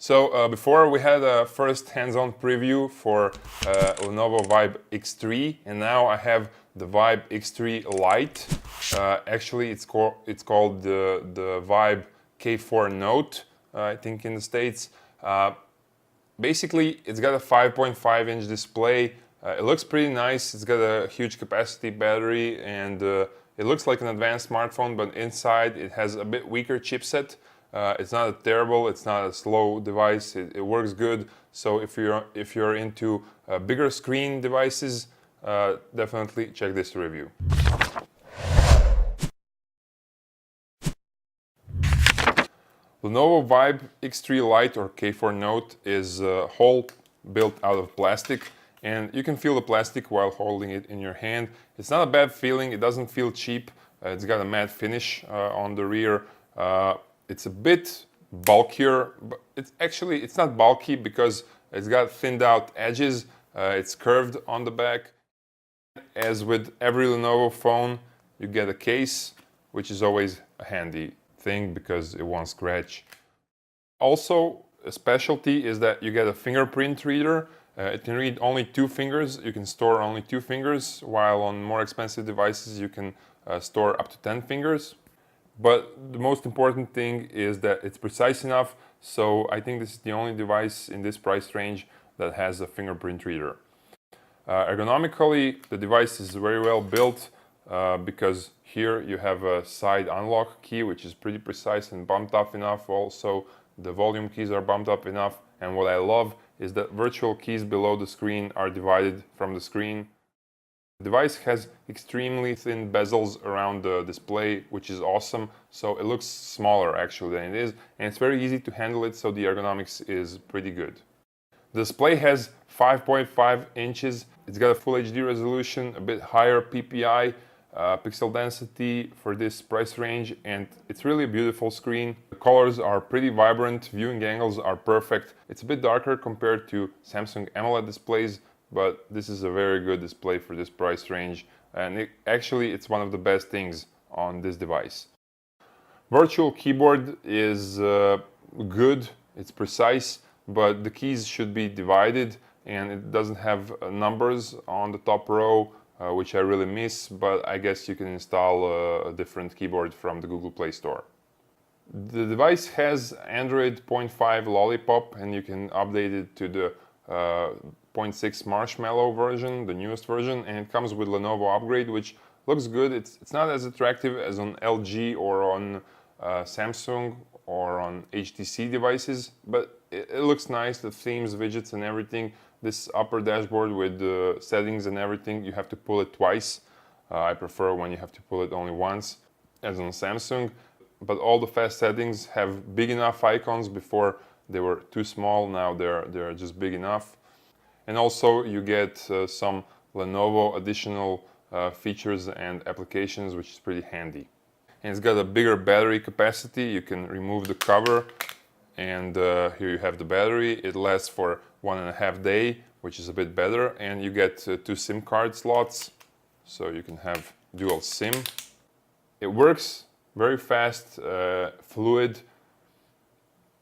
Before we had a first hands-on preview for Lenovo Vibe X3, and now I have the Vibe X3 Lite. Actually, it's called the Vibe K4 Note, I think in the States. Basically, it's got a 5.5-inch display. It looks pretty nice. It's got a huge capacity battery, and it looks like an advanced smartphone, but inside it has a bit weaker chipset. It's not terrible, it's not a slow device, it works good. So if you're into bigger screen devices, definitely check this review. Lenovo Vibe X3 Lite or K4 Note is a whole built out of plastic, and you can feel the plastic while holding it in your hand. It's not a bad feeling, it doesn't feel cheap. It's got a matte finish on the rear. It's a bit bulkier, but it's not bulky because it's got thinned out edges. It's curved on the back. As with every Lenovo phone, you get a case, which is always a handy thing because it won't scratch. Also, a specialty is that you get a fingerprint reader. It can read only 2 fingers. You can store only 2 fingers, while on more expensive devices you can store up to 10 fingers. But the most important thing is that it's precise enough, so I think this is the only device in this price range that has a fingerprint reader. Ergonomically, the device is very well built because here you have a side unlock key, which is pretty precise and bumped up enough. Also, the volume keys are bumped up enough, and what I love is that virtual keys below the screen are divided from the screen. The device has extremely thin bezels around the display, which is awesome, so it looks smaller actually than it is, and it's very easy to handle it, so the ergonomics is pretty good. The display has 5.5 inches, it's got a Full HD resolution, a bit higher PPI, pixel density for this price range, and it's really a beautiful screen. The colors are pretty vibrant, viewing angles are perfect. It's a bit darker compared to Samsung AMOLED displays, but this is a very good display for this price range, and actually it's one of the best things on this device. Virtual keyboard is good, it's precise, but the keys should be divided, and it doesn't have numbers on the top row, which I really miss, but I guess you can install a different keyboard from the Google Play Store. The device has Android 0.5 Lollipop, and you can update it to the 0.6 Marshmallow version, the newest version, and it comes with Lenovo upgrade, which looks good. It's not as attractive as on LG or on Samsung or on HTC devices, but it looks nice, the themes, widgets and everything. This upper dashboard with the settings and everything, you have to pull it twice. I prefer when you have to pull it only once, as on Samsung. But all the fast settings have big enough icons. Before they were too small, now they're just big enough. And also you get some Lenovo additional features and applications, which is pretty handy. And it's got a bigger battery capacity. You can remove the cover, and here you have the battery. It lasts for 1.5 days, which is a bit better. And you get 2 SIM card slots, so you can have dual SIM. It works very fast, fluid.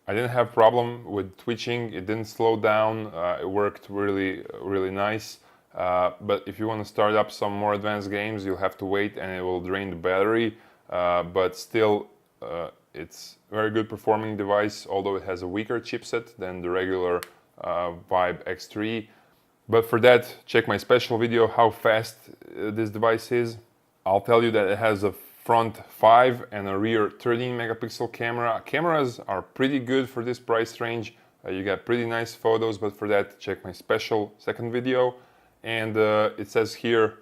I didn't have problem with twitching, it didn't slow down, it worked really nice. But if you want to start up some more advanced games, you'll have to wait and it will drain the battery. But still, it's a very good performing device, although it has a weaker chipset than the regular Vibe X3. But for that, check my special video how fast this device is. I'll tell you that it has a front 5 and a rear 13 megapixel camera. Cameras are pretty good for this price range. You get pretty nice photos, but for that, check my special second video. And it says here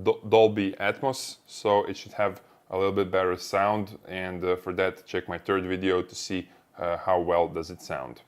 Dolby Atmos, so it should have a little bit better sound. And for that, check my third video to see how well does it sound.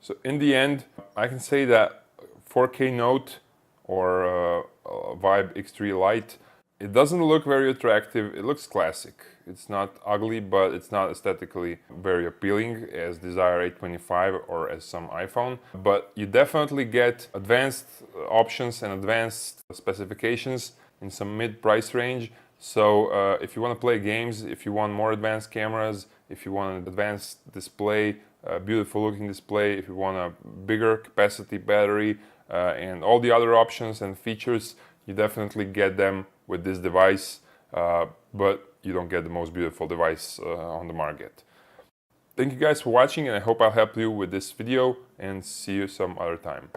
So in the end, I can say that 4K Note or Vibe X3 Lite, it doesn't look very attractive. It looks classic. It's not ugly, but it's not aesthetically very appealing as Desire 825 or as some iPhone. But you definitely get advanced options and advanced specifications in some mid-price range. So if you want to play games, if you want more advanced cameras, if you want an advanced display, beautiful looking display, if you want a bigger capacity battery, and all the other options and features, you definitely get them with this device, but you don't get the most beautiful device on the market. Thank you guys for watching, and I hope I'll help you with this video, and see you some other time.